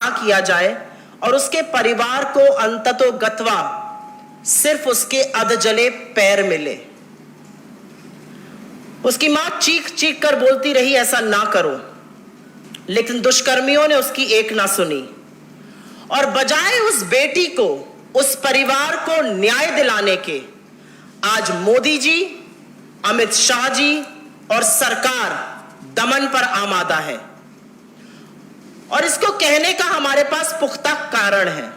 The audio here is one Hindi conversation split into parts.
रिहा किया जाए और उसके परिवार को अंततोगत्वा सिर्फ उसके अधजले पैर मिले। उसकी मां चीख चीख कर बोलती रही ऐसा ना करो, लेकिन दुष्कर्मियों ने उसकी एक ना सुनी और बजाय उस बेटी को, उस परिवार को न्याय दिलाने के, आज मोदी जी, अमित शाह जी और सरकार दमन पर आमादा है। और इसको कहने का हमारे पास पुख्ता कारण है।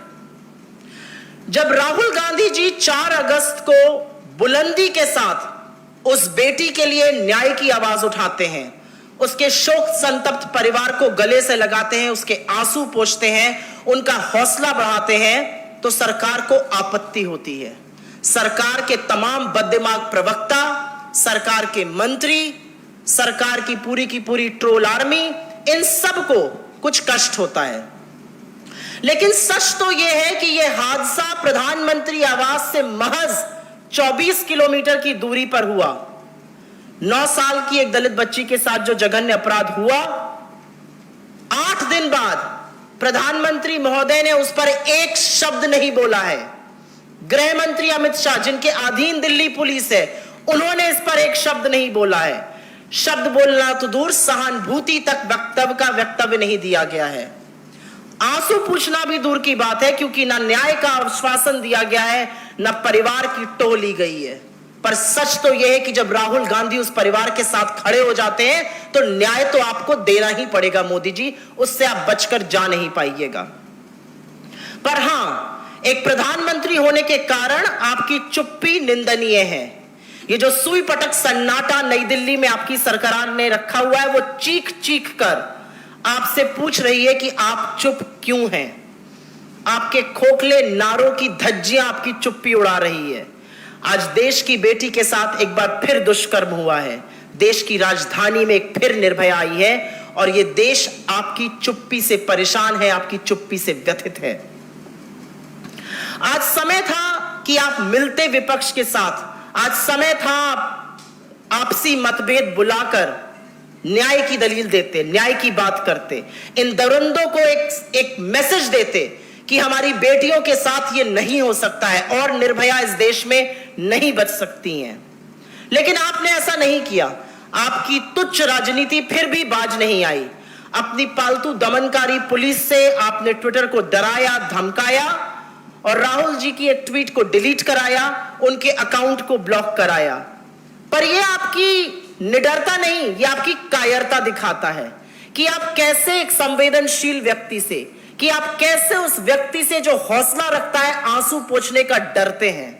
जब राहुल गांधी जी 4 अगस्त को बुलंदी के साथ उस बेटी के लिए न्याय की आवाज उठाते हैं, उसके शोक संतप्त परिवार को गले से लगाते हैं, उसके आंसू पोंछते हैं, उनका हौसला बढ़ाते हैं, तो सरकार को आपत्ति होती है। सरकार के तमाम बददिमाग प्रवक्ता, सरकार के मंत्री, सरकार की पूरी ट्रोल आर्मी, इन सब को कुछ कष्ट होता है। लेकिन सच तो यह है कि यह हादसा प्रधानमंत्री आवास से महज 24 किलोमीटर की दूरी पर हुआ। 9 साल की एक दलित बच्ची के साथ जो जघन्य अपराध हुआ, 8 दिन बाद प्रधानमंत्री महोदय ने उस पर एक शब्द नहीं बोला है। गृह मंत्री अमित शाह, जिनके अधीन दिल्ली पुलिस है, उन्होंने इस पर एक शब्द नहीं बोला है। शब्द बोलना तो दूर, सहानुभूति तक वक्तव्य नहीं दिया गया है। आंसू पूछना भी दूर की बात है, क्योंकि ना न्याय का आश्वासन दिया गया है, ना परिवार की टोह ली गई है। पर सच तो यह है कि जब राहुल गांधी उस परिवार के साथ खड़े हो जाते हैं, तो न्याय तो आपको देना ही पड़ेगा मोदी जी, उससे आप बचकर जा नहीं पाइएगा। पर हां, एक प्रधानमंत्री होने के कारण आपकी चुप्पी निंदनीय है। ये जो सुई पटक सन्नाटा नई दिल्ली में आपकी सरकार ने रखा हुआ है, वो चीख चीख कर आपसे पूछ रही है कि आप चुप क्यों हैं। आपके खोखले नारों की धज्जियां आपकी चुप्पी उड़ा रही है। आज देश की बेटी के साथ एक बार फिर दुष्कर्म हुआ है। देश की राजधानी में एक फिर निर्भया आई है और यह देश आपकी चुप्पी से परेशान है, आपकी चुप्पी से व्यथित है। आज समय था कि आप मिलते विपक्ष के साथ, आज समय था आपसी मतभेद बुलाकर न्याय की दलील देते, न्याय की बात करते, इन दरिंदों को एक मैसेज देते कि हमारी बेटियों के साथ ये नहीं हो सकता है और निर्भया इस देश में नहीं बच सकती हैं। लेकिन आपने ऐसा नहीं किया। आपकी तुच्छ राजनीति फिर भी बाज नहीं आई। अपनी पालतू दमनकारी पुलिस से आपने ट्विटर को डराया, धमकाया और राहुल जी की एक ट्वीट को डिलीट कराया, उनके अकाउंट को ब्लॉक कराया। पर यह आपकी निडरता नहीं, यह आपकी कायरता दिखाता है कि आप कैसे एक संवेदनशील व्यक्ति से, कि आप कैसे उस व्यक्ति से जो हौसला रखता है आंसू पोंछने का डरते हैं,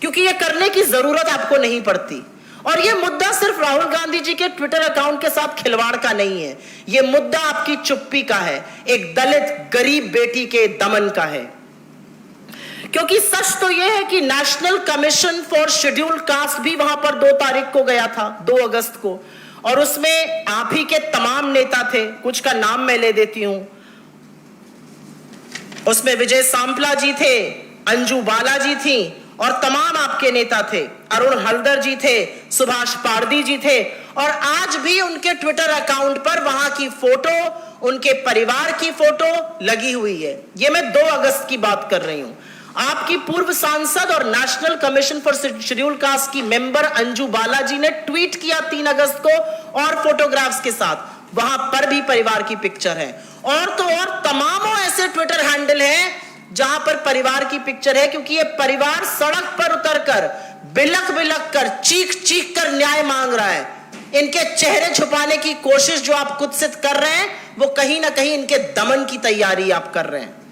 क्योंकि यह करने की जरूरत आपको नहीं पड़ती। और यह मुद्दा सिर्फ राहुल गांधी जी के ट्विटर अकाउंट के साथ खिलवाड़ का नहीं है, यह मुद्दा आपकी चुप्पी का है, एक दलित गरीब बेटी के दमन का है। क्योंकि सच तो यह है कि national commission for scheduled caste भी वहां पर 2 तारीख को गया था, 2 अगस्त को, और उसमें आप ही के तमाम नेता थे। कुछ का नाम मैं ले देती हूं। उसमें विजय सांपला जी थे, अंजू बाला जी थी और तमाम आपके नेता थे। अरुण हल्दर जी थे, सुभाष पारदी जी थे, और आज भी उनके ट्विटर अकाउंट पर वहां की फोटो, उनके परिवार की फोटो लगी हुई है। यह मैं 2 अगस्त की बात कर रही हूं। आपकी पूर्व सांसद और national commission for scheduled caste की मेंबर अंजू बाला जी ने ट्वीट किया 3 अगस्त को और फोटोग्राफ्स के साथ, वहां पर भी परिवार की पिक्चर है। और तो और तमामों ऐसे ट्विटर हैंडल हैं जहां पर परिवार की पिक्चर है, क्योंकि ये परिवार सड़क पर उतरकर बिलख बिलख कर, चीख चीख कर न्याय मांग रहा है। इनके चेहरे छुपाने की कोशिश जो आप कुत्सित कर रहे हैं, वो कहीं ना कहीं इनके दमन की तैयारी आप कर रहे हैं।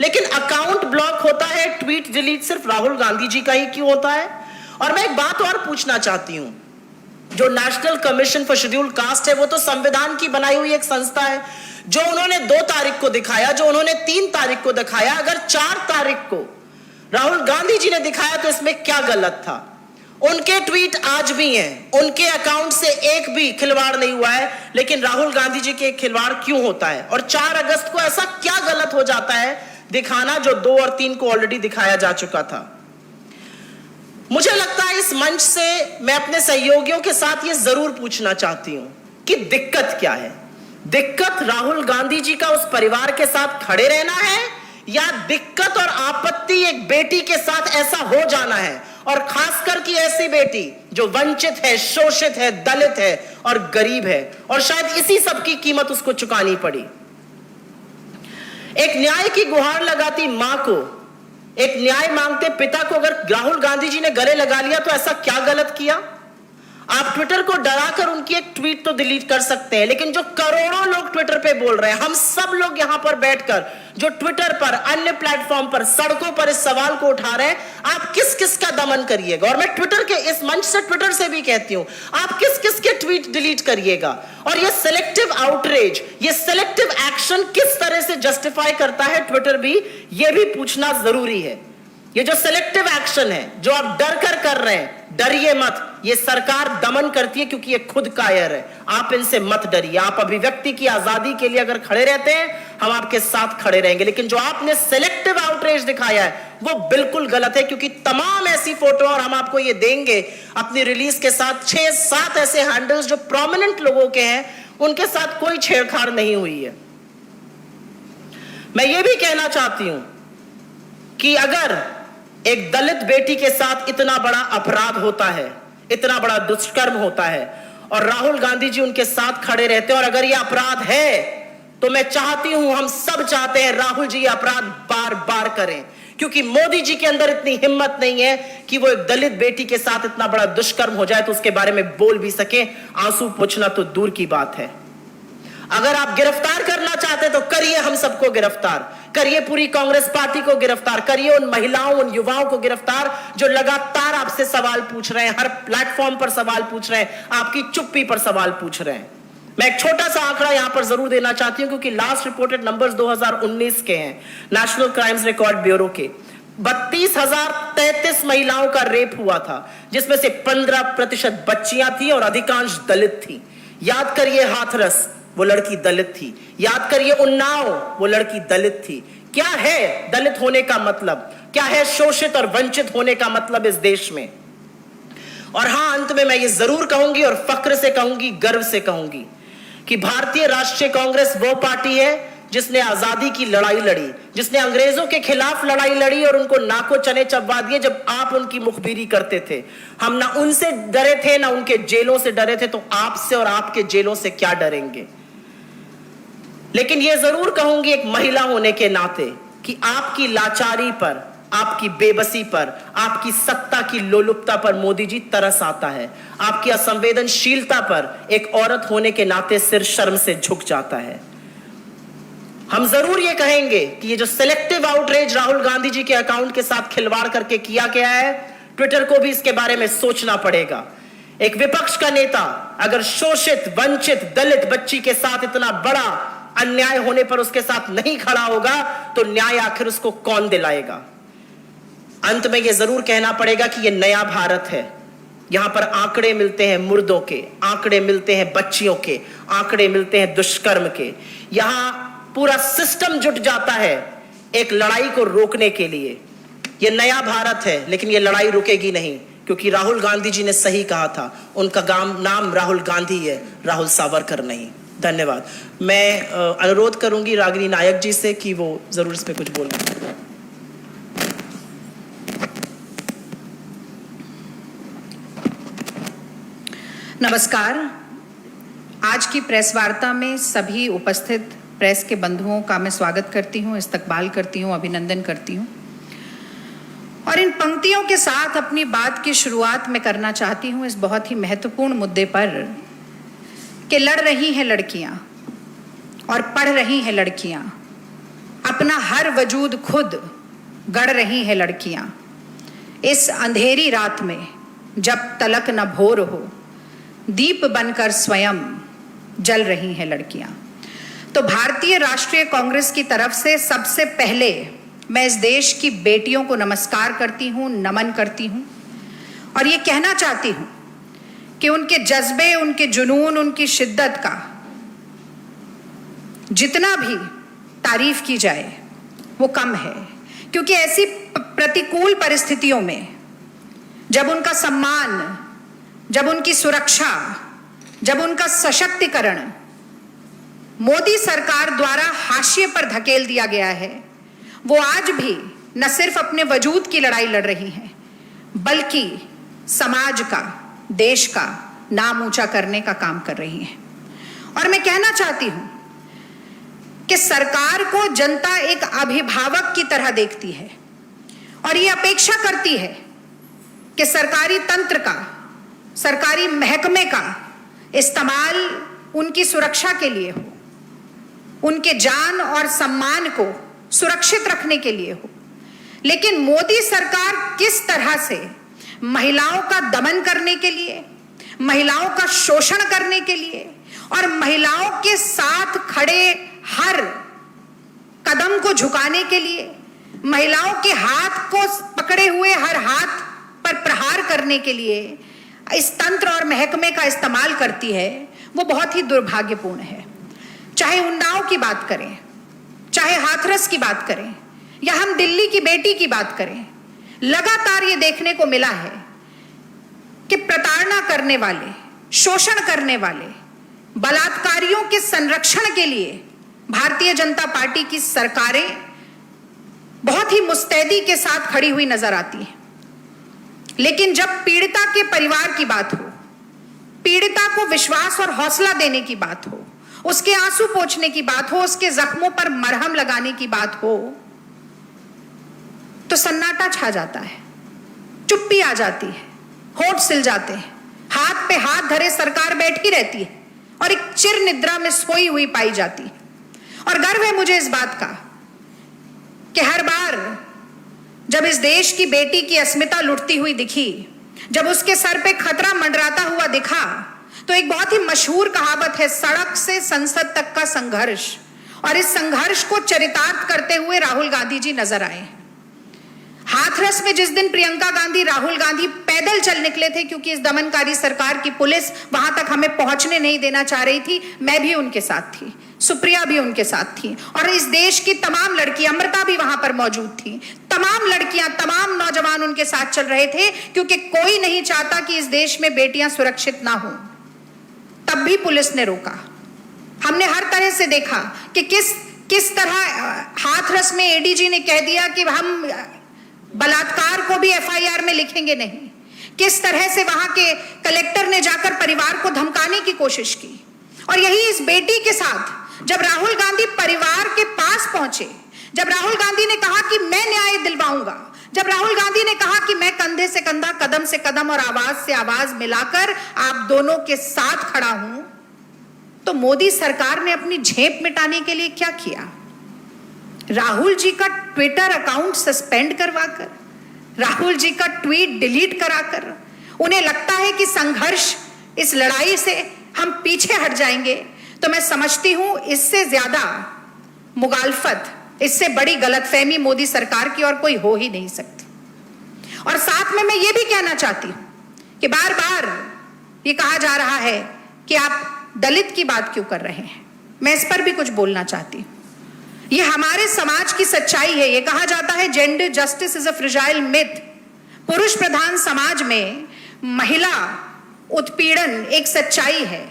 लेकिन अकाउंट ब्लॉक होता है, ट्वीट डिलीट सिर्फ राहुल गांधी जी का ही क्यों होता है? और मैं एक बात और पूछना चाहती हूं, जो national commission for scheduled caste है, वो तो संविधान की बनाई हुई एक संस्था है। जो उन्होंने 2 तारीख को दिखाया, जो उन्होंने 3 तारीख को दिखाया, अगर 4 तारीख को राहुल गांधी जी ने दिखाया तो इसमें क्या गलत था? उनके ट्वीट आज भी हैं, उनके अकाउंट से एक भी खिलवाड़ नहीं हुआ है, लेकिन राहुल गांधी जी के खिलवाड़ क्यों होता है? और 4 अगस्त को ऐसा क्या गलत हो जाता है दिखाना, जो 2 और 3 को ऑलरेडी दिखाया जा चुका था? मुझे लगता है इस मंच से मैं अपने सहयोगियों के साथ यह जरूर पूछना चाहती हूं कि दिक्कत क्या है। दिक्कत राहुल गांधी जी का उस परिवार के साथ खड़े रहना है, या दिक्कत और आपत्ति एक बेटी के साथ ऐसा हो जाना है, और खासकर की ऐसी बेटी जो वंचित है, शोषित है, दलित है और गरीब है, और शायद इसी सब की कीमत उसको चुकानी पड़ी। एक न्याय की गुहार लगाती मां को, एक न्याय मांगते पिता को अगर राहुल गांधी जी ने गले लगा लिया तो ऐसा क्या गलत किया? आप ट्विटर को डराकर उनकी एक ट्वीट तो डिलीट कर सकते हैं, लेकिन जो करोड़ों लोग ट्विटर पे बोल रहे हैं, हम सब लोग यहां पर बैठकर जो ट्विटर पर, अन्य प्लेटफॉर्म पर, सड़कों पर इस सवाल को उठा रहे हैं, आप किस किस का दमन करिएगा? और मैं ट्विटर के इस मंच से, ट्विटर से भी कहती हूं, आप किस किस के ट्वीट डिलीट करिएगा? और ये सिलेक्टिव आउटरीच, ये सिलेक्टिव एक्शन किस तरह से जस्टिफाई करता है ट्विटर भी, ये भी पूछना जरूरी है। ये जो सिलेक्टिव एक्शन है, जो आप डर कर रहे हैं, डरिए मत, ये सरकार दमन करती है क्योंकि ये खुद कायर है। आप इनसे मत डरिए। आप अभिव्यक्ति की आजादी के लिए अगर खड़े रहते हैं, हम आपके साथ खड़े रहेंगे, लेकिन जो आपने सिलेक्टिव आउटरीच दिखाया है वो बिल्कुल गलत है, क्योंकि तमाम ऐसी फोटो, और हम आपको ये देंगे अपनी रिलीज के साथ, 6-7 ऐसे हैंडल्स जो प्रोमिनेंट लोगों के हैं, उनके साथ कोई छेड़छाड़ नहीं हुई है। मैं ये भी कहना चाहती हूं कि अगर एक दलित बेटी के साथ इतना बड़ा अपराध होता है, इतना बड़ा दुष्कर्म होता है, और राहुल गांधी जी उनके साथ खड़े रहते हैं, और अगर यह अपराध है तो मैं चाहती हूं, हम सब चाहते हैं राहुल जी यह अपराध बार बार करें, क्योंकि मोदी जी के अंदर इतनी हिम्मत नहीं है कि वो एक दलित बेटी के साथ इतना बड़ा दुष्कर्म हो जाए तो उसके बारे में बोल भी सके। आंसू पोंछना तो दूर की बात है। अगर आप गिरफ्तार करना चाहते तो करिए, हम सबको गिरफ्तार करिए, पूरी कांग्रेस पार्टी को गिरफ्तार करिए, उन महिलाओं, उन युवाओं को गिरफ्तार जो लगातार आपसे सवाल पूछ रहे हैं, हर प्लेटफॉर्म पर सवाल पूछ रहे हैं, आपकी चुप्पी पर सवाल पूछ रहे हैं। मैं एक छोटा सा आंकड़ा यहां पर जरूर देना चाहती हूं, क्योंकि लास्ट रिपोर्टेड नंबर्स 2019 के हैं, नेशनल क्राइम्स रिकॉर्ड ब्यूरो के। 32,033 महिलाओं का रेप हुआ था, जिसमें से 15% बच्चियां थी और अधिकांश दलित थी। याद करिए हाथरस, वो लड़की दलित थी। याद करिए उन्नाव, वो लड़की दलित थी। क्या है दलित होने का मतलब? क्या है शोषित और वंचित होने का मतलब इस देश में? और हां, अंत में मैं ये जरूर कहूंगी, और फक्र से कहूंगी, गर्व से कहूंगी, कि भारतीय राष्ट्रीय कांग्रेस वो पार्टी है जिसने आजादी की लड़ाई लड़ी, जिसने अंग्रेजों के खिलाफ लड़ाई लड़ी और उनको नाको चने चबवा दिए जब आप उनकी मुखबिरी करते थे। हम ना उनसे डरे थे, ना उनके जेलों से डरे थे, तो आपसे और आपके जेलों से क्या डरेंगे? लेकिन यह जरूर कहूंगी एक महिला होने के नाते कि आपकी लाचारी पर, आपकी बेबसी पर, आपकी सत्ता की लोलुपता पर मोदी जी तरस आता है। आपकी असंवेदनशीलता पर एक औरत होने के नाते सिर शर्म से झुक जाता है। हम जरूर यह कहेंगे कि ये जो सिलेक्टिव आउटरीच राहुल गांधी जी के अकाउंट के साथ खिलवाड़ करके किया गया है, ट्विटर को भी इसके बारे में सोचना पड़ेगा। एक विपक्ष का नेता अगर शोषित, वंचित, दलित बच्ची के साथ इतना बड़ा अन्याय होने पर उसके साथ नहीं खड़ा होगा तो न्याय आखिर उसको कौन दिलाएगा? अंत में यह जरूर कहना पड़ेगा कि यह नया भारत है। यहां पर आंकड़े मिलते हैं मुर्दों के, आंकड़े मिलते हैं बच्चियों के, आंकड़े मिलते हैं दुष्कर्म के। यहां पूरा सिस्टम जुट जाता है एक लड़ाई को रोकने के लिए। यह नया भारत है, लेकिन यह लड़ाई रुकेगी नहीं, क्योंकि राहुल गांधी जी ने सही कहा था, उनका नाम राहुल गांधी है, राहुल सावरकर नहीं। धन्यवाद। मैं अनुरोध करूंगी रागिनी नायक जी से कि वो जरूर इस पे कुछ बोलें। नमस्कार। आज की प्रेस वार्ता में सभी उपस्थित प्रेस के बंधुओं का मैं स्वागत करती हूं, इस्तकबाल करती हूं, अभिनंदन करती हूं। और इन पंक्तियों के साथ अपनी बात की शुरुआत मैं करना चाहती हूं इस बहुत ही महत्वपूर्ण मुद्दे पर कि लड़ रही हैं लड़कियां और पढ़ रही हैं लड़कियां, अपना हर वजूद खुद गढ़ रही हैं लड़कियां। इस अंधेरी रात में जब तलक न भोर हो, दीप बनकर स्वयं जल रही हैं लड़कियां। तो भारतीय राष्ट्रीय कांग्रेस की तरफ से सबसे पहले मैं इस देश की बेटियों को नमस्कार करती हूं, नमन करती हूं, और ये कहना चाहती हूं कि उनके जज्बे, उनके जुनून, उनकी शिद्दत का जितना भी तारीफ की जाए वो कम है। क्योंकि ऐसी प्रतिकूल परिस्थितियों में जब उनका सम्मान, जब उनकी सुरक्षा, जब उनका सशक्तिकरण मोदी सरकार द्वारा हाशिए पर धकेल दिया गया है, वो आज भी न सिर्फ अपने वजूद की लड़ाई लड़ रही हैं, बल्कि समाज का, देश का नाम ऊंचा करने का काम कर रही हैं। और मैं कहना चाहती हूं कि सरकार को जनता एक अभिभावक की तरह देखती है और ये अपेक्षा करती है कि सरकारी तंत्र का, सरकारी महकमे का इस्तेमाल उनकी सुरक्षा के लिए हो, उनके जान और सम्मान को सुरक्षित रखने के लिए हो। लेकिन मोदी सरकार किस तरह से महिलाओं का दमन करने के लिए, महिलाओं का शोषण करने के लिए और महिलाओं के साथ खड़े हर कदम को झुकाने के लिए, महिलाओं के हाथ को पकड़े हुए हर हाथ पर प्रहार करने के लिए इस तंत्र और महकमे का इस्तेमाल करती है, वो बहुत ही दुर्भाग्यपूर्ण है। चाहे उन्नाव की बात करें, चाहे हाथरस की बात करें, या हम दिल्ली की बेटी की बात करें, लगातार ये देखने को मिला है कि प्रताड़ना करने वाले, शोषण करने वाले, बलात्कारियों के संरक्षण के लिए भारतीय जनता पार्टी की सरकारें बहुत ही मुस्तैदी के साथ खड़ी हुई नजर आती हैं। लेकिन जब पीड़िता के परिवार की बात हो, पीड़िता को विश्वास और हौसला देने की बात हो, उसके आंसू पोंछने की बात हो, उसके जख्मों पर मरहम लगाने की बात हो, तो सन्नाटा छा जाता है, चुप्पी आ जाती है, होठ सिल जाते हैं, हाथ पे हाथ धरे सरकार बैठी रहती है और एक चिर निद्रा में सोई हुई पाई जाती है। और गर्व है मुझे इस बात का कि हर बार जब इस देश की बेटी की अस्मिता लुटती हुई दिखी, जब उसके सर पे खतरा मंडराता हुआ दिखा, तो एक बहुत ही मशहूर कहावत है, सड़क से संसद तक का संघर्ष, और इस संघर्ष को चरितार्थ करते हुए राहुल गांधी जी नजर आए। हाथरस में जिस दिन प्रियंका गांधी, राहुल गांधी पैदल चल निकले थे क्योंकि इस दमनकारी सरकार की पुलिस वहां तक हमें पहुंचने नहीं देना चाह रही थी, मैं भी उनके साथ थी, सुप्रिया भी उनके साथ थी, और इस देश की तमाम लड़कियां, अमृता भी वहां पर मौजूद थी, तमाम लड़कियां, तमाम नौजवान उनके साथ चल रहे थे, क्योंकि कोई नहीं चाहता कि इस देश में बेटियां सुरक्षित ना हो। तब भी पुलिस ने रोका। हमने हर तरह से देखा कि किस तरह हाथरस में एडीजी ने कह दिया कि हम बलात्कार को भी एफआईआर में लिखेंगे नहीं, किस तरह से वहां के कलेक्टर ने जाकर परिवार को धमकाने की कोशिश की। और यही इस बेटी के साथ जब राहुल गांधी परिवार के पास पहुंचे, जब राहुल गांधी ने कहा कि मैं न्याय दिलवाऊंगा, जब राहुल गांधी ने कहा कि मैं कंधे से कंधा, कदम से कदम और आवाज से आवाज मिलाकर आप दोनों के साथ खड़ा हूं, तो मोदी सरकार ने अपनी झेप मिटाने के लिए क्या किया? राहुल जी का ट्विटर अकाउंट सस्पेंड करवाकर, राहुल जी का ट्वीट डिलीट कराकर, उन्हें लगता है कि संघर्ष, इस लड़ाई से हम पीछे हट जाएंगे। तो मैं समझती हूं इससे ज्यादा मुगालफत, इससे बड़ी गलतफहमी मोदी सरकार की और कोई हो ही नहीं सकती। और साथ में मैं ये भी कहना चाहती हूं कि बार बार ये कहा जा रहा है कि आप दलित की बात क्यों कर रहे हैं, मैं इस पर भी कुछ बोलना चाहती हूं। ये हमारे समाज की सच्चाई है। ये कहा जाता है gender justice is a fragile myth. पुरुष प्रधान समाज में महिला उत्पीड़न एक सच्चाई है,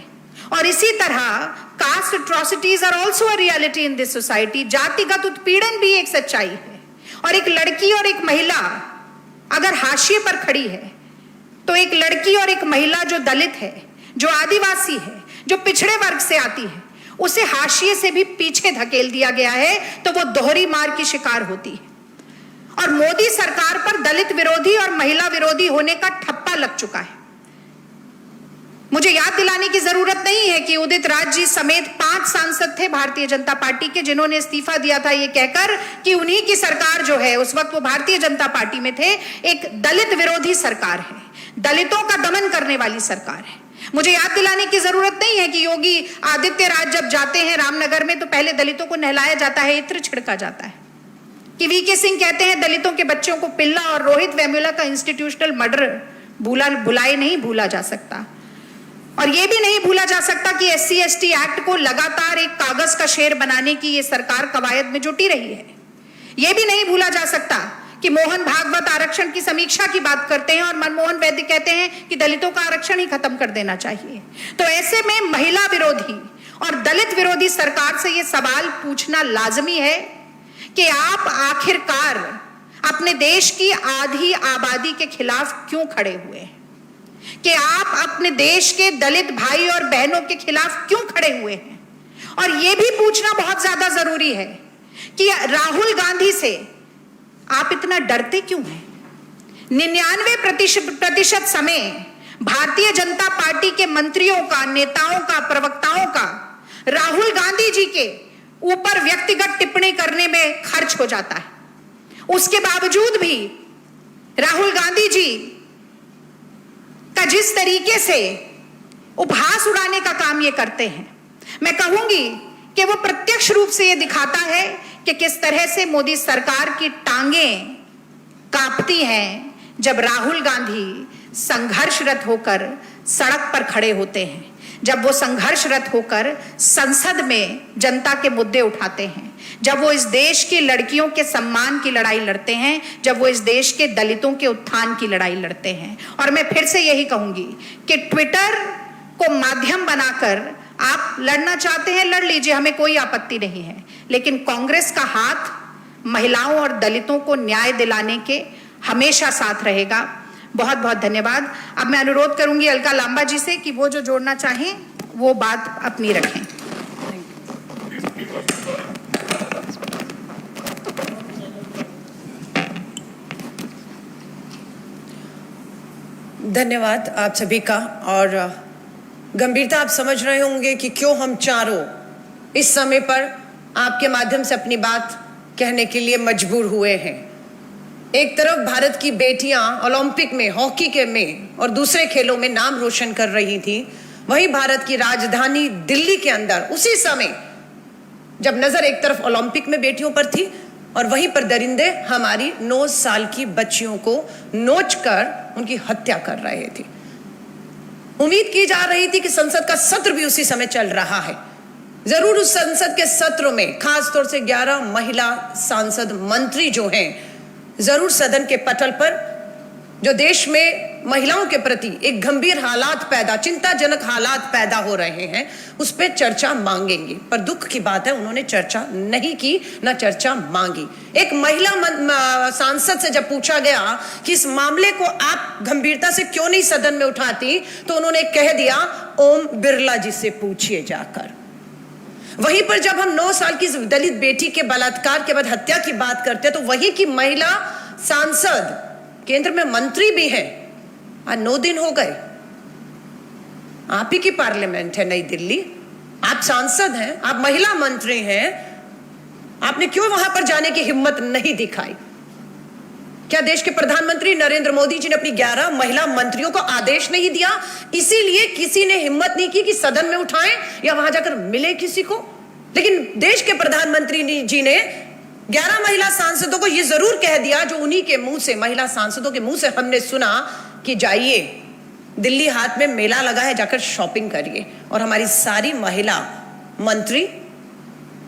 और इसी तरह caste atrocities are also a reality in this society. जातिगत उत्पीड़न भी एक सच्चाई है। और एक लड़की और एक महिला अगर हाशिए पर खड़ी है, तो एक लड़की और एक महिला जो दलित है, जो आदिवासी है, जो पिछड़े वर्ग से आती है, उसे हाशिए से भी पीछे धकेल दिया गया है, तो वो दोहरी मार की शिकार होती है। और मोदी सरकार पर दलित विरोधी और महिला विरोधी होने का ठप्पा लग चुका है। मुझे याद दिलाने की जरूरत नहीं है कि उदित राज जी समेत 5 सांसद थे भारतीय जनता पार्टी के, जिन्होंने इस्तीफा दिया था ये कहकर कि उन्हीं की सरकार जो है, उस वक्त वो भारतीय जनता पार्टी में थे, एक दलित विरोधी सरकार है, दलितों का दमन करने वाली सरकार है। मुझे याद दिलाने की जरूरत नहीं है कि योगी आदित्यनाथ जब जाते हैं रामनगर में, तो पहले दलितों को नहलाया जाता है, इत्र छिड़का जाता है। कि वीके सिंह कहते हैं दलितों के बच्चों को पिल्ला, और रोहित वेमुला का इंस्टीट्यूशनल मर्डर भुलाए नहीं भूला जा सकता। और यह भी नहीं भूला जा सकता कि SC/ST एक्ट को लगातार एक कागज का शेर बनाने की ये सरकार कवायद में जुटी रही है। यह भी नहीं भूला जा सकता कि मोहन भागवत आरक्षण की समीक्षा की बात करते हैं और मनमोहन वैद्य कहते हैं कि दलितों का आरक्षण ही खत्म कर देना चाहिए। तो ऐसे में महिला विरोधी और दलित विरोधी सरकार से ये सवाल पूछना लाजमी है कि आप आखिरकार अपने देश की आधी आबादी के खिलाफ क्यों खड़े हुए हैं, कि आप अपने देश के दलित भाई और बहनों के खिलाफ क्यों खड़े हुए हैं। और यह भी पूछना बहुत ज्यादा जरूरी है कि राहुल गांधी से आप इतना डरते क्यों हैं। 99% समय भारतीय जनता पार्टी के मंत्रियों का, नेताओं का, प्रवक्ताओं का राहुल गांधी जी के ऊपर व्यक्तिगत टिप्पणी करने में खर्च हो जाता है। उसके बावजूद भी राहुल गांधी जी का जिस तरीके से उपहास उड़ाने का काम ये करते हैं, मैं कहूंगी कि वो प्रत्यक्ष रूप से ये दिखाता है कि किस तरह से मोदी सरकार की टांगें कांपती हैं जब राहुल गांधी संघर्षरत होकर सड़क पर खड़े होते हैं, जब वो संघर्षरत होकर संसद में जनता के मुद्दे उठाते हैं, जब वो इस देश की लड़कियों के सम्मान की लड़ाई लड़ते हैं, जब वो इस देश के दलितों के उत्थान की लड़ाई लड़ते हैं। और मैं फिर से यही कहूंगी कि ट्विटर को माध्यम बनाकर आप लड़ना चाहते हैं, लड़ लीजिए, हमें कोई आपत्ति नहीं है, लेकिन कांग्रेस का हाथ महिलाओं और दलितों को न्याय दिलाने के हमेशा साथ रहेगा। बहुत बहुत धन्यवाद। अब मैं अनुरोध करूंगी अलका लांबा जी से कि वो जो जोड़ना चाहें वो बात अपनी रखें। धन्यवाद आप सभी का। और गंभीरता आप समझ रहे होंगे कि क्यों हम चारों इस समय पर आपके माध्यम से अपनी बात कहने के लिए मजबूर हुए हैं। एक तरफ भारत की बेटियां ओलंपिक में, हॉकी के में और दूसरे खेलों में नाम रोशन कर रही थी, वहीं भारत की राजधानी दिल्ली के अंदर उसी समय जब नजर एक तरफ ओलंपिक में बेटियों पर थी और वहीं पर दरिंदे हमारी 9 साल की बच्चियों को नोचकर उनकी हत्या कर रहे थे। उम्मीद की जा रही थी कि संसद का सत्र भी उसी समय चल रहा है। जरूर उस संसद के सत्र में खास तौर से 11 महिला सांसद मंत्री जो हैं, जरूर सदन के पटल पर जो देश में महिलाओं के प्रति एक गंभीर हालात पैदा, चिंताजनक हालात पैदा हो रहे हैं, उस पर चर्चा मांगेंगे। पर दुख की बात है उन्होंने चर्चा नहीं की, ना चर्चा मांगी। एक महिला सांसद से जब पूछा गया कि इस मामले को आप गंभीरता से क्यों नहीं सदन में उठाती, तो उन्होंने कह दिया ओम बिरला जी से पूछिए जाकर। वहीं पर जब हम 9 साल की दलित बेटी के बलात्कार के बाद हत्या की बात करते हैं, तो वही की महिला सांसद केंद्र में मंत्री भी है। आज 9 दिन हो गए, आप ही की पार्लियामेंट है नई दिल्ली, आप सांसद हैं, आप महिला मंत्री हैं, आपने क्यों वहां पर जाने की हिम्मत नहीं दिखाई? क्या देश के प्रधानमंत्री नरेंद्र मोदी जी ने अपनी 11 महिला मंत्रियों को आदेश नहीं दिया, इसीलिए किसी ने हिम्मत नहीं की कि सदन में उठाएं या वहां जाकर मिले किसी को? लेकिन देश के प्रधानमंत्री जी ने 11 महिला सांसदों को यह जरूर कह दिया, जो उन्हीं के मुंह से, महिला सांसदों के मुंह से हमने सुना, कि जाइए दिल्ली हाट में मेला लगा है, जाकर शॉपिंग करिए। और हमारी सारी महिला मंत्री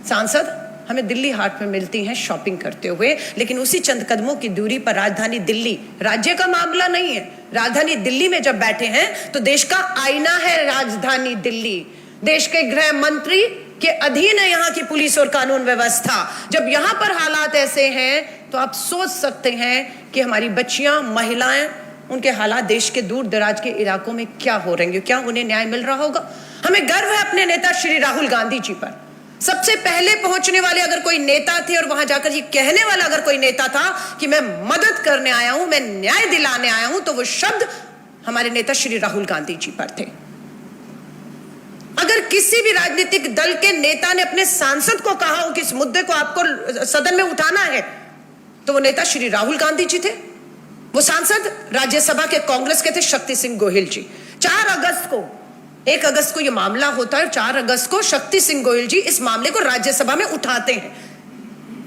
सांसद हमें दिल्ली हाट में मिलती हैं शॉपिंग करते हुए। लेकिन उसी चंद कदमों की दूरी पर राजधानी दिल्ली, राज्य का मामला नहीं है, राजधानी दिल्ली में जब बैठे हैं तो देश का आईना है राजधानी दिल्ली। देश के गृह मंत्री के अधीन है यहाँ की पुलिस और कानून व्यवस्था। जब यहाँ पर हालात ऐसे हैं तो आप सोच सकते हैं कि हमारी बच्चियां, महिलाएं, उनके हालात देश के दूर दराज के इलाकों में क्या हो रहे हैं, क्या उन्हें न्याय मिल रहा होगा? हमें गर्व है अपने नेता श्री राहुल गांधी जी पर। सबसे पहले पहुंचने वाले अगर कोई नेता थे और वहां जाकर ये कहने वाला अगर कोई नेता था कि मैं मदद करने आया हूं, मैं न्याय दिलाने आया हूं, तो वो शब्द हमारे नेता श्री राहुल गांधी जी पर थे। अगर किसी भी राजनीतिक दल के नेता ने अपने सांसद को कहा हो कि इस मुद्दे को आपको सदन में उठाना है, तो वो नेता श्री राहुल गांधी जी थे। वो सांसद राज्यसभा के कांग्रेस के थे, शक्ति सिंह गोहिल जी। 4 अगस्त को, 1 अगस्त को यह मामला होता है, 4 अगस्त को शक्ति सिंह गोहिल जी इस मामले को राज्यसभा में उठाते हैं,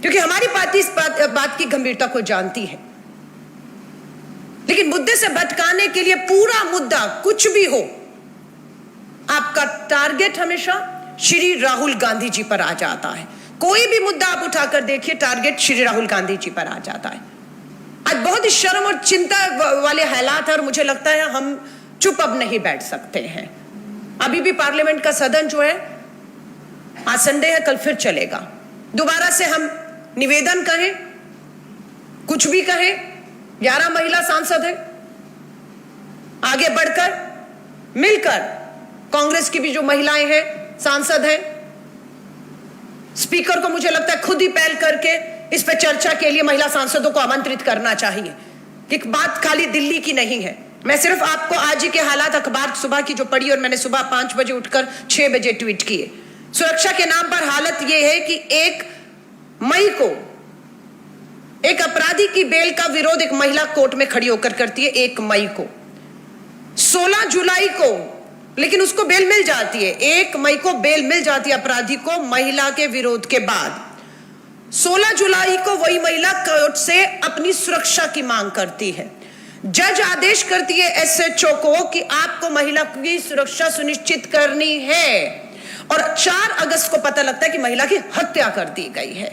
क्योंकि हमारी पार्टी इस बात की गंभीरता को जानती है। लेकिन मुद्दे से भटकाने के लिए पूरा मुद्दा कुछ भी हो, आपका टारगेट हमेशा श्री राहुल गांधी जी पर आ जाता है। कोई भी मुद्दा आप उठाकर देखिए, टारगेट श्री राहुल गांधी जी पर आ जाता है। आज बहुत ही शर्म और चिंता वाले हालात है और मुझे लगता है हम चुप अब नहीं बैठ सकते हैं। अभी भी पार्लियामेंट का सदन जो है आज संडे है, कल फिर चलेगा। दोबारा से हम निवेदन करें, कुछ भी कहें, 11 महिला सांसद हैं, आगे बढ़कर मिलकर कांग्रेस की भी जो महिलाएं हैं सांसद हैं, स्पीकर को मुझे लगता है खुद ही पहल करके इस पे चर्चा के लिए महिला सांसदों को आमंत्रित करना चाहिए कि बात खाली दिल्ली की नहीं है। मैं सिर्फ आपको आज ही के हालात अखबार सुबह की जो पढ़ी और मैंने सुबह 5 बजे उठकर 6 बजे ट्वीट किए। सुरक्षा के नाम पर हालत यह है कि 1 मई को एक अपराधी की बेल का विरोध एक महिला कोर्ट में खड़ी होकर करती है 1 मई को। 16 जुलाई को लेकिन उसको बेल मिल जाती है, 1 मई को बेल मिल जाती है अपराधी को महिला के विरोध के बाद। 16 जुलाई को वही महिला कोर्ट से अपनी सुरक्षा की मांग करती है। जज आदेश करती है एसएचओ को कि आपको महिला की सुरक्षा सुनिश्चित करनी है, और 4 अगस्त को पता लगता है कि महिला की हत्या कर दी गई है।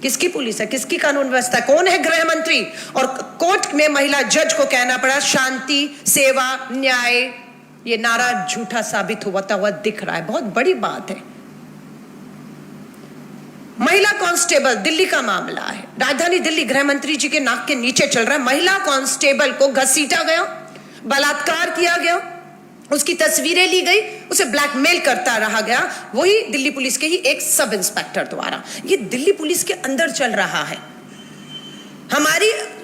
किसकी पुलिस है, किसकी कानून व्यवस्था, कौन है गृह मंत्री? और कोर्ट में महिला जज को कहना पड़ा शांति, सेवा, न्याय। ये नारा झूठा साबित होता हुआ दिख रहा है। बहुत बड़ी बात है। महिला कांस्टेबल, दिल्ली का मामला है, राजधानी दिल्ली, गृह मंत्री जी के नाक के नीचे चल रहा है। महिला कांस्टेबल को घसीटा गया, बलात्कार किया गया, उसकी तस्वीरें ली गई, उसे ब्लैकमेल करता रहा गया, वही दिल्ली पुलिस के ही एक सब इंस्पेक्टर द्वारा। ये दिल्ली पुलिस के अंदर चल रहा है।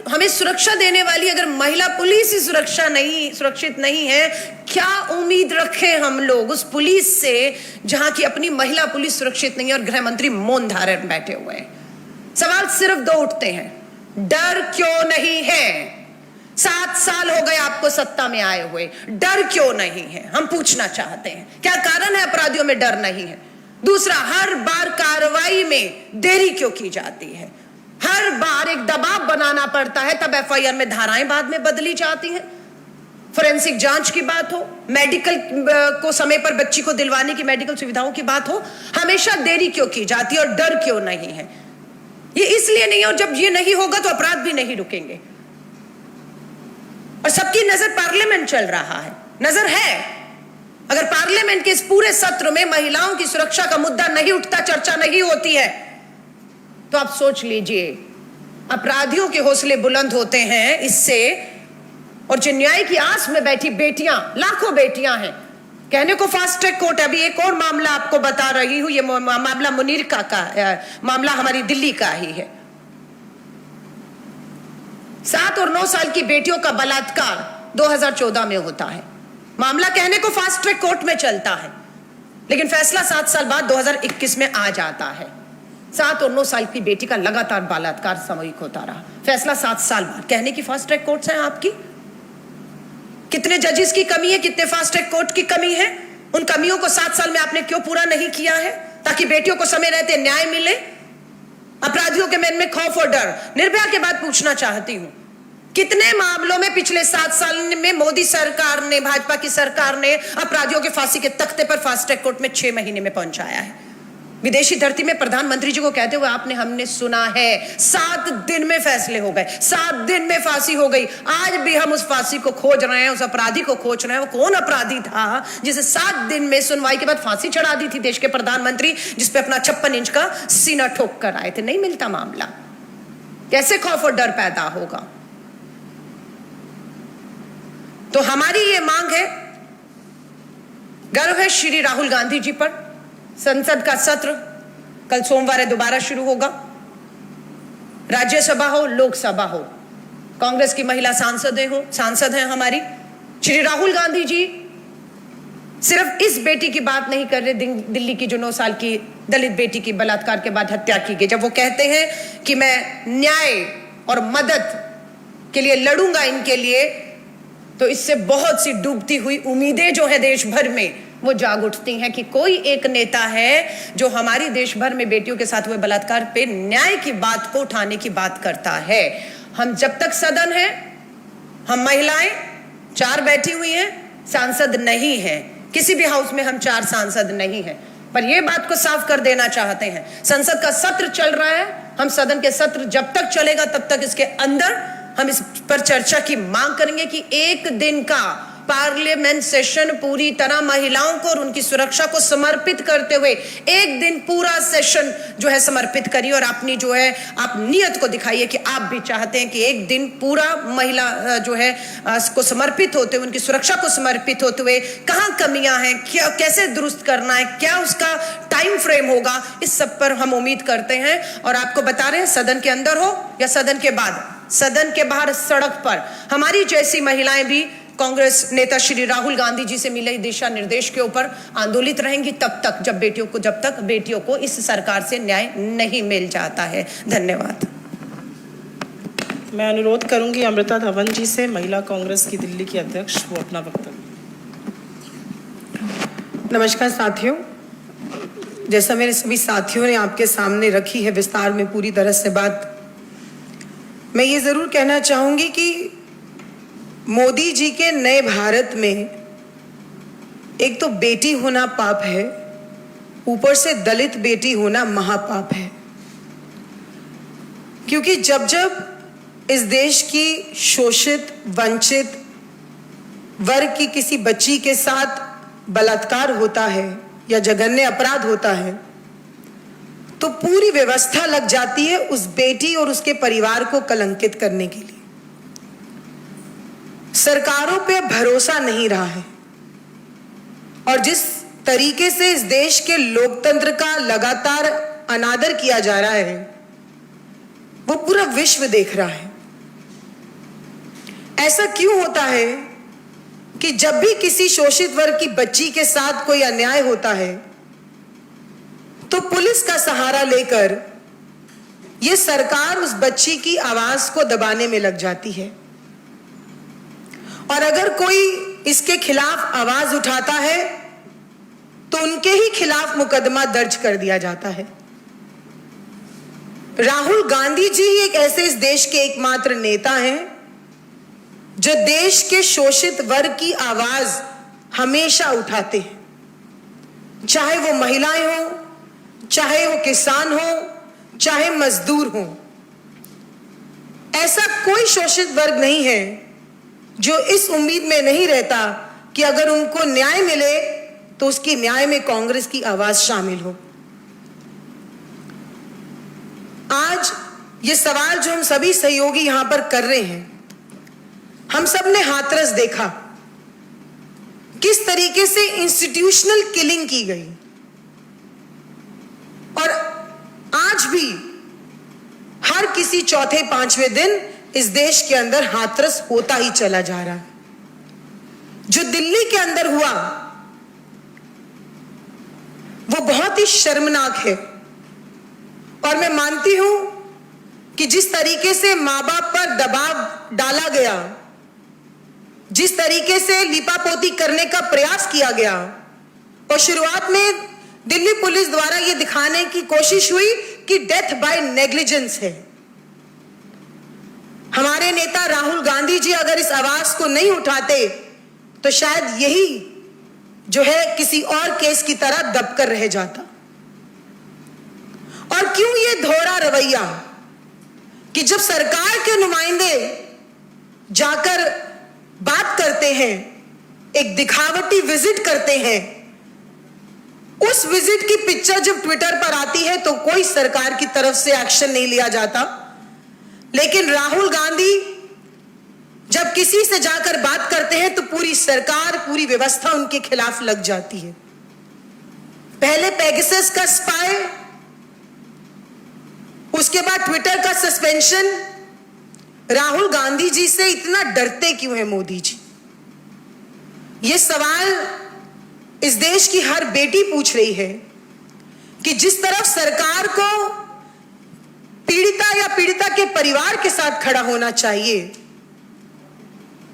हमें सुरक्षा देने वाली अगर महिला पुलिस ही सुरक्षित नहीं है, क्या उम्मीद रखें हम लोग उस पुलिस से जहां की अपनी महिला पुलिस सुरक्षित नहीं है और गृह मंत्री मौन धारण बैठे हुए हैं। सवाल सिर्फ 2 उठते हैं, डर क्यों नहीं है? 7 साल हो गए आपको सत्ता में आए हुए, डर क्यों नहीं है? हम पूछना चाहते हैं, क्या कारण है अपराधियों में डर नहीं है? दूसरा, हर बार कार्रवाई में देरी क्यों की जाती है? हर बार एक दबाव बनाना पड़ता है, तब एफआईआर में धाराएं बाद में बदली जाती हैं। फोरेंसिक जांच की बात हो, मेडिकल को समय पर बच्ची को दिलवाने की मेडिकल सुविधाओं की बात हो, हमेशा देरी क्यों की जाती है और डर क्यों नहीं है? ये इसलिए नहीं है, और जब ये नहीं होगा तो अपराध भी नहीं रुकेंगे। और सबकी नजर पार्लियामेंट चल रहा है, नजर है। अगर पार्लियामेंट के इस पूरे सत्र में महिलाओं की सुरक्षा का मुद्दा नहीं उठता, चर्चा नहीं होती है, तो आप सोच लीजिए अपराधियों के हौसले बुलंद होते हैं इससे। और जो न्याय की आस में बैठी बेटियां, लाखों बेटियां हैं, कहने को फास्ट ट्रैक कोर्ट है। अभी एक और मामला आपको बता रही हूं, ये मामला मुनीर का मामला हमारी दिल्ली का ही है। 7 और 9 साल की बेटियों का बलात्कार 2014 में होता है। मामला कहने को फास्ट ट्रैक कोर्ट में चलता है, लेकिन फैसला 7 साल बाद 2021 में आ जाता है। 7 और 9 साल की बेटी का लगातार बलात्कार सामूहिक होता रहा, फैसला 7 साल बाद। कहने की फास्ट ट्रैक कोर्ट्स हैं आपकी? कितने जजेस की कमी है, कितने फास्ट ट्रैक कोर्ट की कमी है? उन कमियों को 7 साल में आपने क्यों पूरा नहीं किया है, ताकि बेटियों को समय रहते न्याय मिले? अपराधियों के मन में खौफ और डर। निर्भया के बाद पूछना चाहती हूं, कितने मामलों में पिछले 7 साल में मोदी सरकार ने, भाजपा की सरकार ने अपराधियों के फांसी के तख्ते पर फास्ट ट्रैक कोर्ट में 6 महीने में पहुंचाया है? विदेशी धरती में प्रधानमंत्री जी को कहते हुए हमने सुना है 7 दिन में फैसले हो गए, 7 दिन में फांसी हो गई। आज भी हम उस फांसी को खोज रहे हैं, उस अपराधी को खोज रहे हैं। वो कौन अपराधी था जिसे 7 दिन में सुनवाई के बाद फांसी चढ़ा दी थी देश के प्रधानमंत्री, जिसपे अपना 56 इंच का सीना ठोक कर आए थे? नहीं मिलता मामला। कैसे खौफ और डर पैदा होगा? तो हमारी ये मांग है, गर्व है श्री राहुल गांधी जी पर। संसद का सत्र कल सोमवार दोबारा शुरू होगा। राज्यसभा हो, लोकसभा हो, कांग्रेस की महिला सांसद हैं हमारी। श्री राहुल गांधी जी सिर्फ इस बेटी की बात नहीं कर रहे, दिल्ली की जो 9 साल की दलित बेटी की बलात्कार के बाद हत्या की गई। जब वो कहते हैं कि मैं न्याय और मदद के लिए लड़ूंगा इनके लिए, तो इससे बहुत सी डूबती हुई उम्मीदें जो है देश भर में, वो जाग उठती हैं कि कोई एक नेता है जो हमारी देश भर में बेटियों के साथ हुए बलात्कार पे न्याय की बात को उठाने की बात करता है। हम जब तक सदन है, हम महिलाएं 4 बैठी हुई हैं, सांसद नहीं है। किसी भी हाउस में हम 4 सांसद नहीं हैं, पर यह बात को साफ कर देना चाहते हैं, संसद का सत्र चल रहा है। हम सदन के सत्र जब तक चलेगा तब तक इसके अंदर हम इस पर चर्चा की मांग करेंगे कि 1 दिन का पार्लियामेंट सेशन पूरी तरह महिलाओं को और उनकी सुरक्षा को समर्पित करते हुए एक दिन पूरा सेशन जो है समर्पित करिए और अपनी जो है आप नियत को दिखाइए कि आप भी चाहते हैं कि एक दिन पूरा महिला जो है को समर्पित होते हुए, उनकी सुरक्षा को समर्पित होते हुए कहां कमियां हैं, क्या कैसे दुरुस्त करना है, क्या उसका टाइम फ्रेम होगा, इस सब पर हम उम्मीद करते हैं। और आपको बता रहे हैं, सदन के अंदर हो या सदन के बाद, सदन के बाहर सड़क पर हमारी जैसी महिलाएं भी कांग्रेस नेता श्री राहुल गांधी जी से मिले दिशा निर्देश के ऊपर आंदोलित रहेंगी तब तक जब तक बेटियों को इस सरकार से न्याय नहीं मिल जाता है। धन्यवाद। मैं अनुरोध करूंगी अमृता धवन जी से, महिला कांग्रेस की दिल्ली की अध्यक्ष, वो अपना वक्तव्य। नमस्कार साथियों, जैसा मेरे सभी साथियों ने आपके सामने रखी है विस्तार में पूरी तरह से बात, मैं ये जरूर कहना चाहूंगी कि मोदी जी के नए भारत में एक तो बेटी होना पाप है, ऊपर से दलित बेटी होना महापाप है। क्योंकि जब जब इस देश की शोषित वंचित वर्ग की किसी बच्ची के साथ बलात्कार होता है या जघन्य अपराध होता है तो पूरी व्यवस्था लग जाती है उस बेटी और उसके परिवार को कलंकित करने के लिए। सरकारों पे भरोसा नहीं रहा है और जिस तरीके से इस देश के लोकतंत्र का लगातार अनादर किया जा रहा है वो पूरा विश्व देख रहा है। ऐसा क्यों होता है कि जब भी किसी शोषित वर्ग की बच्ची के साथ कोई अन्याय होता है तो पुलिस का सहारा लेकर यह सरकार उस बच्ची की आवाज को दबाने में लग जाती है और अगर कोई इसके खिलाफ आवाज उठाता है तो उनके ही खिलाफ मुकदमा दर्ज कर दिया जाता है। राहुल गांधी जी एक ऐसे इस देश के एकमात्र नेता हैं जो देश के शोषित वर्ग की आवाज हमेशा उठाते हैं, चाहे वो महिलाएं हों, चाहे वो किसान हो, चाहे मजदूर हो। ऐसा कोई शोषित वर्ग नहीं है जो इस उम्मीद में नहीं रहता कि अगर उनको न्याय मिले तो उसकी न्याय में कांग्रेस की आवाज शामिल हो। आज ये सवाल जो हम सभी सहयोगी यहां पर कर रहे हैं, हम सब ने हाथरस देखा किस तरीके से इंस्टीट्यूशनल किलिंग की गई और आज भी हर किसी चौथे पांचवें दिन इस देश के अंदर हाथरस होता ही चला जा रहा है। जो दिल्ली के अंदर हुआ वो बहुत ही शर्मनाक है और मैं मानती हूं कि जिस तरीके से मां बाप पर दबाव डाला गया, जिस तरीके से लिपापोती करने का प्रयास किया गया और शुरुआत में दिल्ली पुलिस द्वारा यह दिखाने की कोशिश हुई कि डेथ बाय नेग्लिजेंस है। हमारे नेता राहुल गांधी जी अगर इस आवाज को नहीं उठाते तो शायद यही जो है किसी और केस की तरह दबकर रह जाता। और क्यों ये दोहरा रवैया कि जब सरकार के नुमाइंदे जाकर बात करते हैं, एक दिखावटी विजिट करते हैं, उस विजिट की पिक्चर जब ट्विटर पर आती है तो कोई सरकार की तरफ से एक्शन नहीं लिया जाता, लेकिन राहुल गांधी जब किसी से जाकर बात करते हैं तो पूरी सरकार, पूरी व्यवस्था उनके खिलाफ लग जाती है। पहले पेगासस का स्पाई, उसके बाद ट्विटर का सस्पेंशन। राहुल गांधी जी से इतना डरते क्यों है मोदी जी? यह सवाल इस देश की हर बेटी पूछ रही है कि जिस तरफ सरकार को पीड़िता या पीड़िता के परिवार के साथ खड़ा होना चाहिए,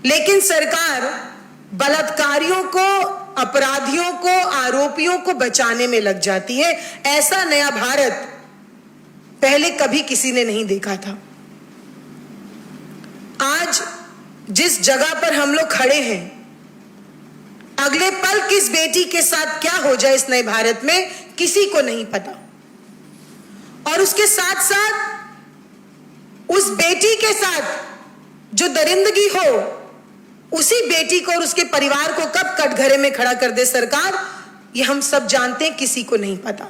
लेकिन सरकार बलात्कारियों को, अपराधियों को, आरोपियों को बचाने में लग जाती है। ऐसा नया भारत पहले कभी किसी ने नहीं देखा था। आज जिस जगह पर हम लोग खड़े हैं, अगले पल किस बेटी के साथ क्या हो जाए इस नए भारत में किसी को नहीं पता। और उसके साथ साथ उस बेटी के साथ जो दरिंदगी हो, उसी बेटी को और उसके परिवार को कब कटघरे में खड़ा कर दे सरकार, ये हम सब जानते हैं, किसी को नहीं पता।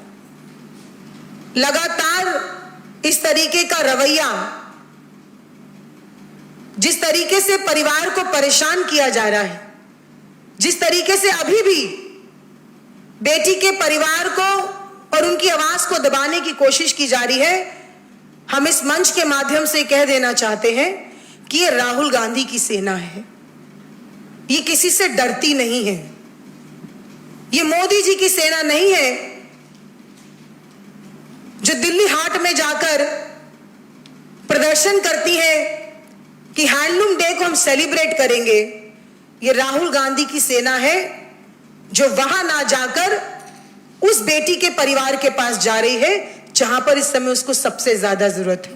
लगातार इस तरीके का रवैया, जिस तरीके से परिवार को परेशान किया जा रहा है, जिस तरीके से अभी भी बेटी के परिवार को और उनकी आवाज को दबाने की कोशिश की जा रही है, हम इस मंच के माध्यम से कह देना चाहते हैं कि ये राहुल गांधी की सेना है, ये किसी से डरती नहीं है, ये मोदी जी की सेना नहीं है जो दिल्ली हाट में जाकर प्रदर्शन करती है कि हैंडलूम डे को हम सेलिब्रेट करेंगे। ये राहुल गांधी की सेना है जो वहां ना जाकर उस बेटी के परिवार के पास जा रही है जहां पर इस समय उसको सबसे ज्यादा जरूरत है।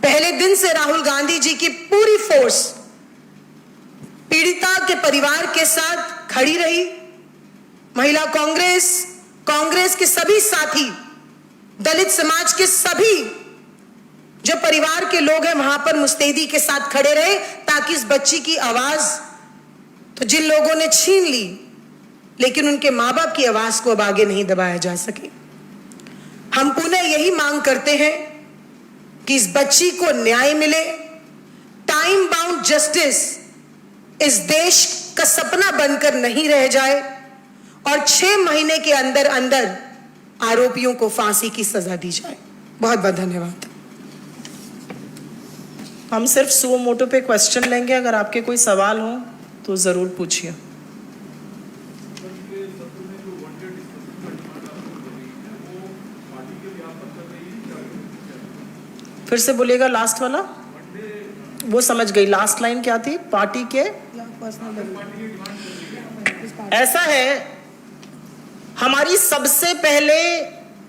पहले दिन से राहुल गांधी जी की पूरी फोर्स पीड़िता के परिवार के साथ खड़ी रही। महिला कांग्रेस, कांग्रेस के सभी साथी, दलित समाज के सभी जो परिवार के लोग हैं वहां पर मुस्तैदी के साथ खड़े रहे ताकि इस बच्ची की आवाज तो जिन लोगों ने छीन ली, लेकिन उनके मां बाप की आवाज को अब आगे नहीं दबाया जा सके। हम पुनः यही मांग करते हैं कि इस बच्ची को न्याय मिले। टाइम बाउंड जस्टिस इस देश का सपना बनकर नहीं रह जाए और 6 महीने के अंदर अंदर आरोपियों को फांसी की सजा दी जाए। बहुत बहुत धन्यवाद। हम सिर्फ सुओ मोटो पे क्वेश्चन लेंगे, अगर आपके कोई सवाल हो तो जरूर पूछिए। फिर से बोलिएगा लास्ट वाला, वो समझ गई। लास्ट लाइन क्या थी? पार्टी के ऐसा है, हमारी सबसे पहले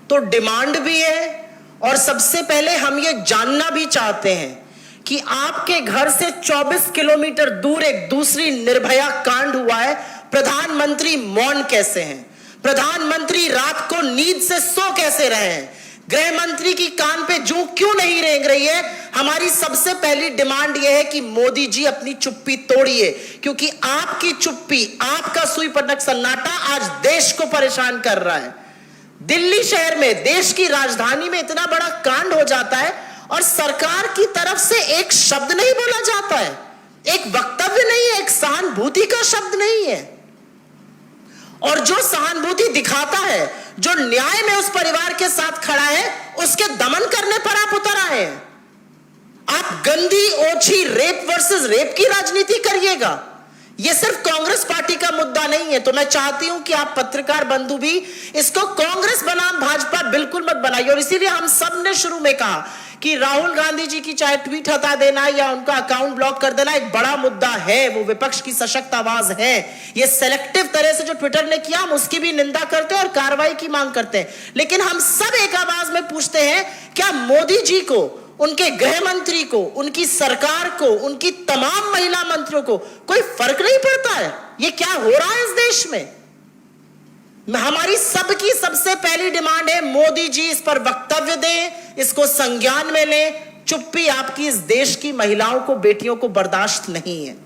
तो डिमांड भी है और सबसे पहले हम ये जानना भी चाहते हैं कि आपके घर से 24 किलोमीटर दूर एक दूसरी निर्भया कांड हुआ है, प्रधानमंत्री मौन कैसे हैं? प्रधानमंत्री रात को नींद से सो कैसे रहे हैं? गृह मंत्री की कान पे जूं क्यों नहीं रेंग रही है? हमारी सबसे पहली डिमांड यह है कि मोदी जी अपनी चुप्पी तोड़िए, क्योंकि आपकी चुप्पी, आपका सुई पटक सन्नाटा आज देश को परेशान कर रहा है। दिल्ली शहर में, देश की राजधानी में इतना बड़ा कांड हो जाता है और सरकार की तरफ से एक शब्द नहीं बोला जाता है, एक वक्तव्य नहीं है, एक सहानुभूति का शब्द नहीं है। और जो सहानुभूति दिखाता है, जो न्याय में उस परिवार के साथ खड़ा है, उसके दमन करने पर आप उतर आए हैं। आप गंदी ओछी रेप वर्सेस रेप की राजनीति करिएगा। यह सिर्फ कांग्रेस पार्टी का मुद्दा नहीं है। तो मैं चाहती हूं कि आप पत्रकार बंधु भी इसको कांग्रेस बनाम भाजपा बिल्कुल मत बनाइए। और इसीलिए हम सब ने शुरू में कहा कि राहुल गांधी जी की चाहे ट्वीट हटा देना या उनका अकाउंट ब्लॉक कर देना एक बड़ा मुद्दा है, वो विपक्ष की सशक्त आवाज है। ये सेलेक्टिव तरह से जो ट्विटर ने किया, हम उसकी भी निंदा करते हैं और कार्रवाई की मांग करते हैं। लेकिन हम सब एक आवाज में पूछते हैं, क्या मोदी जी को, उनके गृह मंत्री को, उनकी सरकार को, उनकी तमाम महिला मंत्रियों को कोई फर्क नहीं पड़ता है? ये क्या हो रहा है इस देश में? हमारी सबकी सबसे पहली डिमांड है, मोदी जी इस पर वक्तव्य दें, इसको संज्ञान में लें। चुप्पी आपकी इस देश की महिलाओं को, बेटियों को बर्दाश्त नहीं है।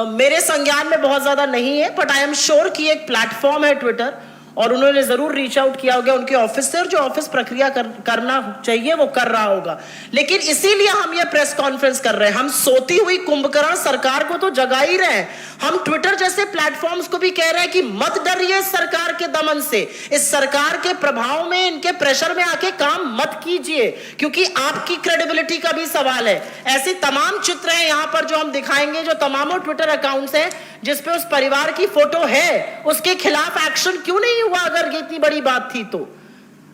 मेरे संज्ञान में बहुत ज्यादा नहीं है, बट आई एम श्योर कि एक प्लेटफॉर्म है ट्विटर और उन्होंने जरूर रीच आउट किया होगा उनके ऑफिस से, और जो ऑफिस प्रक्रिया करना चाहिए वो कर रहा होगा। लेकिन इसीलिए हम ये प्रेस कॉन्फ्रेंस कर रहे हैं। हम सोती हुई कुंभकर्ण सरकार को तो जगा ही रहे हैं, हम ट्विटर जैसे प्लेटफॉर्म्स को भी कह रहे हैं कि मत डरिए सरकार के दमन से, इस सरकार के प्रभाव में, इनके प्रेशर में आके काम मत कीजिए, क्योंकि आपकी क्रेडिबिलिटी का भी सवाल है। ऐसे तमाम चित्र हैं यहां पर जो हम दिखाएंगे, जो तमामों ट्विटर अकाउंट्स हैं जिसपे उस परिवार की फोटो है, उसके खिलाफ एक्शन क्यों नहीं हुआ? अगर ये इतनी बड़ी बात थी तो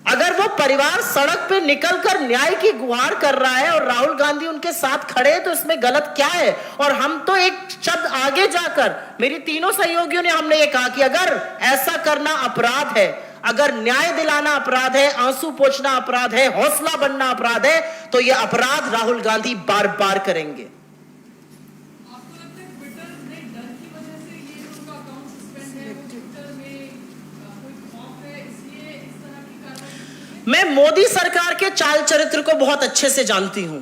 अगर वो परिवार सड़क पे निकलकर न्याय की गुहार कर रहा है और राहुल गांधी उनके साथ खड़े हैं, तो इसमें गलत क्या है? और हम तो एक शब्द आगे जाकर, मेरी तीनों सहयोगियों ने, हमने ये कहा कि अगर ऐसा करना अपराध है, अगर न्याय दिलाना अपराध है, आंसू पोंछना अपराध है, हौसला बनना अपराध है, तो यह अपराध राहुल गांधी बार बार करेंगे। मैं मोदी सरकार के चाल चरित्र को बहुत अच्छे से जानती हूं।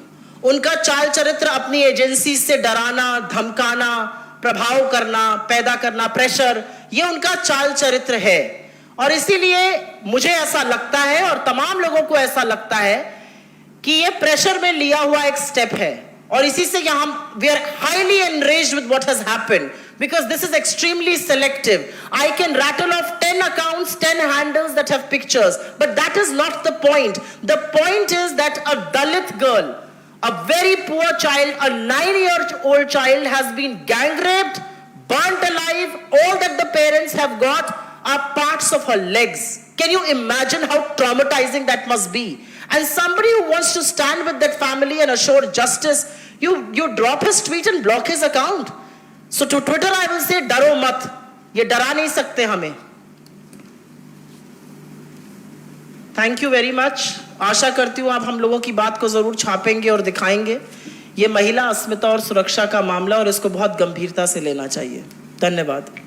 उनका चाल चरित्र अपनी एजेंसी से डराना, धमकाना, प्रभाव करना, पैदा करना, प्रेशर, ये उनका चाल चरित्र है। और इसीलिए मुझे ऐसा लगता है और तमाम लोगों को ऐसा लगता है कि ये प्रेशर में लिया हुआ एक स्टेप है। और इसी से यहां we are highly enraged with what has happened because this is extremely selective. I can rattle off 10 accounts, 10 handles that have pictures, but that is not the point. The point is that a Dalit girl, a very poor child, a 9-year-old child has been gang raped, burnt alive. All that the parents have got are parts of her legs. Can you imagine how traumatizing that must be? And somebody who wants to stand with that family and assure justice, you drop his tweet and block his account. So to Twitter I will say, डरो मत, ये डरा नहीं सकते हमें। Thank you very much. आशा करती हूँ आप हम लोगों की बात को जरूर छापेंगे और दिखाएंगे। ये महिला अस्मिता और सुरक्षा का मामला और इसको बहुत गंभीरता से लेना चाहिए। धन्यवाद।